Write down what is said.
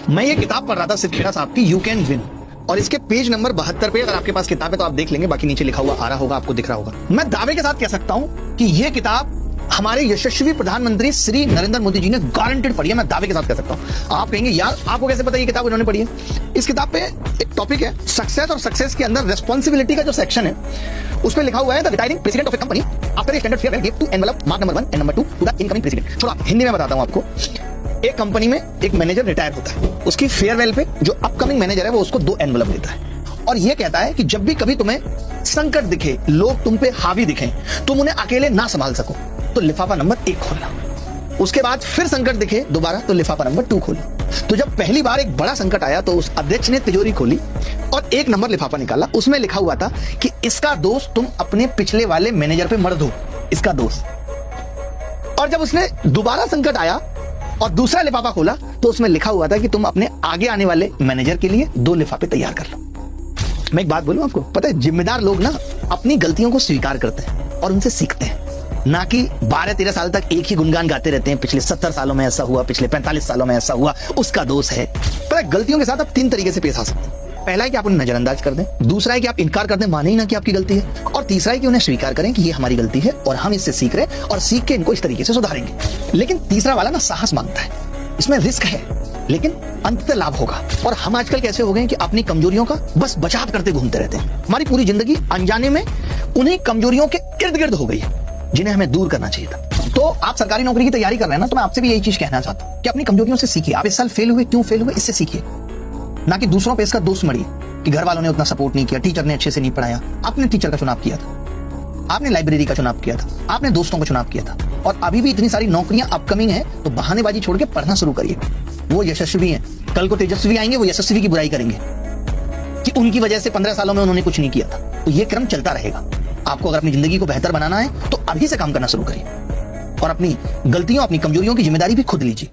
मैं ये किताब पढ़ रहा था सिद्धेश्वर साहब की यू कैन विन, और इसके पेज नंबर 72 पे, अगर आपके पास किताब है तो आप देख लेंगे, बाकी नीचे लिखा हुआ आ रहा होगा, आपको दिख रहा होगा। मैं दावे के साथ कह सकता हूं कि यह किताब हमारे यशस्वी प्रधानमंत्री श्री नरेंद्र मोदी जी ने गारंटेड पढ़ी है। मैं दावे के साथ कह सकता हूं। आप कहेंगे यार आपको कैसे पता ये किताब उन्होंने पढ़ी है? इस किताब पे एक टॉपिक है सक्सेस, और सक्सेस के अंदर रेस्पॉन्सिबिलिटी का जो सेक्शन है उसमें लिखा हुआ है the retiring president of a company after a standard farewell gift two envelope mark number 1 and number 2 to the incoming president. छोड़ा हिंदी में बताता हूं आपको। एक कंपनी में एक मैनेजर रिटायर होता है, उसकी फेयरवेल पे जो अपकमिंग मैनेजर है वो उसको 2 एनवेलप देता है, और ये कहता है कि जब भी कभी तुम्हें संकट दिखे, लोग तुम पे हावी दिखें, तुम उन्हें अकेले ना संभाल सको तो लिफाफा नंबर 1 खोलना। उसके बाद फिर संकट दिखे दोबारा तो लिफाफा नंबर 2 खोलना। तो जब पहली बार एक बड़ा संकट आया तो उस अध्यक्ष ने तिजोरी खोली और 1 नंबर लिफाफा निकाला। उसमें लिखा हुआ था कि इसका दोष तुम अपने पिछले वाले मैनेजर पे मत दो, इसका दोष। और जब उसने दोबारा संकट आया और दूसरा लिफाफा खोला तो उसमें लिखा हुआ था कि तुम अपने आगे आने वाले मैनेजर के लिए 2 लिफाफे तैयार कर लो। मैं एक बात बोलूं आपको, पता है जिम्मेदार लोग ना अपनी गलतियों को स्वीकार करते हैं और उनसे सीखते हैं, ना कि 12-13 साल तक एक ही गुणगान गाते रहते हैं, पिछले 70 सालों में ऐसा हुआ, पिछले 45 सालों में ऐसा हुआ, उसका दोष है। पता है गलतियों के साथ आप 3 तरीके से पेश आ सकते हैं। पहला है कि आप उन्हें नजरअंदाज कर दें, दूसरा है कि आप इनकार कर दें, माने ही ना कि आपकी गलती है, और तीसरा है कि उन्हें स्वीकार करें कि ये हमारी गलती है और हम इससे सीख रहे हैं और सीख के इनको इस तरीके से सुधारेंगे। लेकिन तीसरा वाला ना साहस मांगता है, इसमें रिस्क है लेकिन अंततः लाभ होगा। और हम आजकल कैसे हो गए हैं कि अपनी कमजोरियों का बस बचाव करते घूमते रहते हैं। हमारी पूरी जिंदगी अनजाने में उन्हीं कमजोरियों के इर्द गिर्द हो गई है जिन्हें हमें दूर करना चाहिए था। तो आप सरकारी नौकरी की तैयारी कर रहे हैं ना, तो मैं आपसे भी यही चीज कहना चाहता हूं कि अपनी कमजोरियों से सीखिए। आप इस साल फेल हुए, क्यों फेल हुए, इससे सीखिए, ना कि दूसरों पे इसका दोष मढ़िए कि घर वालों ने उतना सपोर्ट नहीं किया, टीचर ने अच्छे से नहीं पढ़ाया। आपने टीचर का चुनाव किया था, आपने लाइब्रेरी का चुनाव किया था, आपने दोस्तों का चुनाव किया था, और अभी भी इतनी सारी नौकरियां अपकमिंग है, तो बहानेबाजी छोड़ के पढ़ना शुरू करिए। वो यशस्वी हैं, कल को तेजस्वी आएंगे, वो यशस्वी की बुराई करेंगे कि उनकी वजह से 15 सालों में उन्होंने कुछ नहीं किया था। तो ये क्रम चलता रहेगा। आपको अगर अपनी जिंदगी को बेहतर बनाना है तो अभी से काम करना शुरू करिए और अपनी गलतियों, अपनी कमजोरियों की जिम्मेदारी भी खुद लीजिए।